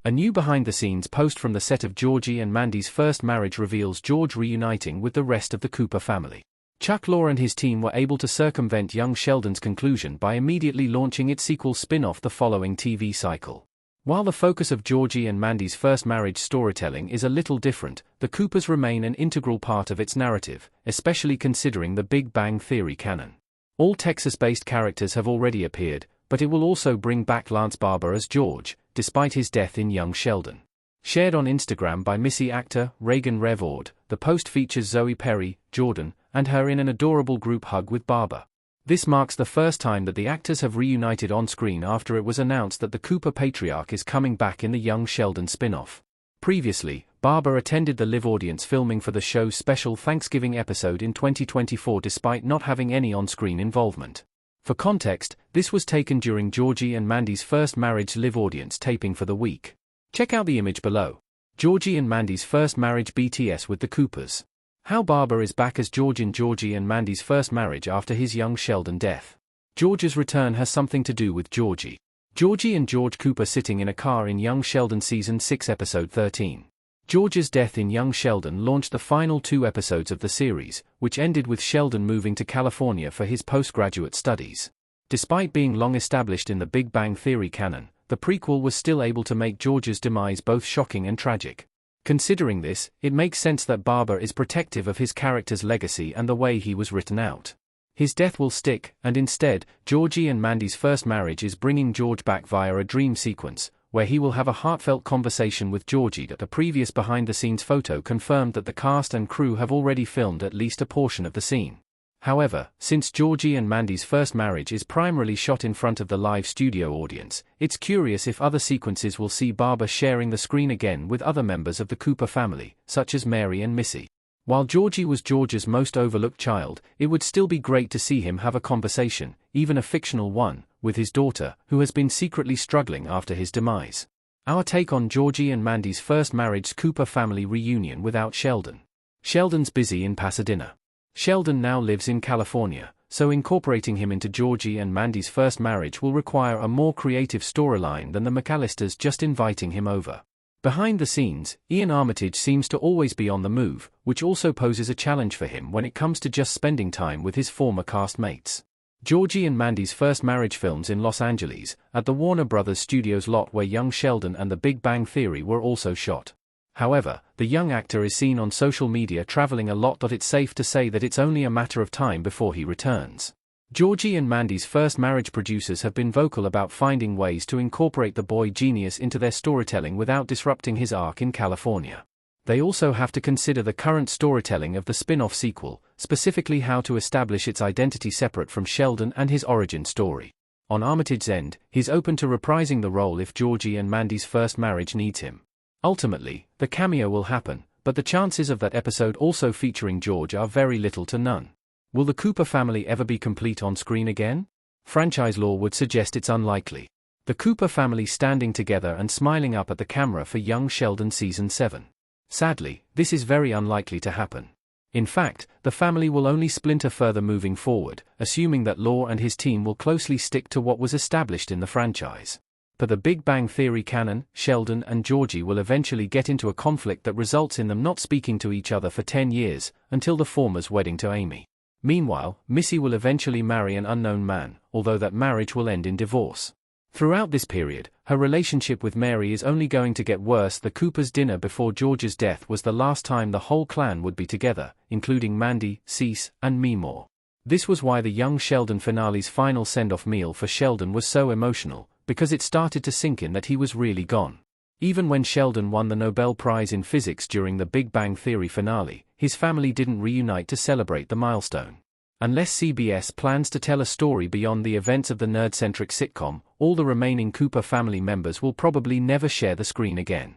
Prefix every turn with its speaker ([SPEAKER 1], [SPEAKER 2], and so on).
[SPEAKER 1] A new behind-the-scenes post from the set of Georgie and Mandy's first marriage reveals George reuniting with the rest of the Cooper family. Chuck Lorre and his team were able to circumvent young Sheldon's conclusion by immediately launching its sequel spin-off the following TV cycle. While the focus of Georgie and Mandy's first marriage storytelling is a little different, the Coopers remain an integral part of its narrative, especially considering the Big Bang Theory canon. All Texas-based characters have already appeared, but it will also bring back Lance Barber as George, despite his death in young Sheldon. Shared on Instagram by Missy actor Reagan Revord, the post features Zoe Perry, Jordan, and her in an adorable group hug with Barber. This marks the first time that the actors have reunited on screen after it was announced that the Cooper patriarch is coming back in the young Sheldon spin-off. Previously, Barber attended the live audience filming for the show's special Thanksgiving episode in 2024 despite not having any on-screen involvement. For context, this was taken during Georgie and Mandy's first marriage live audience taping for the week. Check out the image below. Georgie and Mandy's first marriage BTS with the Coopers. How Barber is back as George in Georgie and Mandy's first marriage after his young Sheldon death. George's return has something to do with Georgie. Georgie and George Cooper sitting in a car in young Sheldon Season 6 Episode 13. George's death in young Sheldon launched the final 2 episodes of the series, which ended with Sheldon moving to California for his postgraduate studies. Despite being long established in the Big Bang Theory canon, the prequel was still able to make George's demise both shocking and tragic. Considering this, it makes sense that Barber is protective of his character's legacy and the way he was written out. His death will stick, and instead, Georgie and Mandy's first marriage is bringing George back via a dream sequence, where he will have a heartfelt conversation with Georgie. That the previous behind-the-scenes photo confirmed that the cast and crew have already filmed at least a portion of the scene. However, since Georgie and Mandy's first marriage is primarily shot in front of the live studio audience, it's curious if other sequences will see Barber sharing the screen again with other members of the Cooper family, such as Mary and Missy. While Georgie was George's most overlooked child, it would still be great to see him have a conversation, even a fictional one, with his daughter, who has been secretly struggling after his demise. Our take on Georgie and Mandy's first marriage's Cooper family reunion without Sheldon. Sheldon's busy in Pasadena. Sheldon now lives in California, so incorporating him into Georgie and Mandy's first marriage will require a more creative storyline than the McAllisters just inviting him over. Behind the scenes, Ian Armitage seems to always be on the move, which also poses a challenge for him when it comes to just spending time with his former castmates. Georgie and Mandy's first marriage films in Los Angeles, at the Warner Brothers Studios lot where young Sheldon and the Big Bang Theory were also shot. However, the young actor is seen on social media traveling a lot. It's safe to say that it's only a matter of time before he returns. Georgie and Mandy's first marriage producers have been vocal about finding ways to incorporate the boy genius into their storytelling without disrupting his arc in California. They also have to consider the current storytelling of the spin-off sequel, specifically how to establish its identity separate from Sheldon and his origin story. On Armitage's end, he's open to reprising the role if Georgie and Mandy's first marriage needs him. Ultimately, the cameo will happen, but the chances of that episode also featuring George are very little to none. Will the Cooper family ever be complete on screen again? Franchise lore would suggest it's unlikely. The Cooper family standing together and smiling up at the camera for young Sheldon Season 7. Sadly, this is very unlikely to happen. In fact, the family will only splinter further moving forward, assuming that Lore and his team will closely stick to what was established in the franchise. For the Big Bang Theory canon, Sheldon and Georgie will eventually get into a conflict that results in them not speaking to each other for 10 years, until the former's wedding to Amy. Meanwhile, Missy will eventually marry an unknown man, although that marriage will end in divorce. Throughout this period, her relationship with Mary is only going to get worse. The Cooper's dinner before George's death was the last time the whole clan would be together, including Mandy, Cease, and Meemore. This was why the young Sheldon finale's final send-off meal for Sheldon was so emotional, because it started to sink in that he was really gone. Even when Sheldon won the Nobel Prize in Physics during the Big Bang Theory finale, his family didn't reunite to celebrate the milestone. Unless CBS plans to tell a story beyond the events of the nerd-centric sitcom, all the remaining Cooper family members will probably never share the screen again.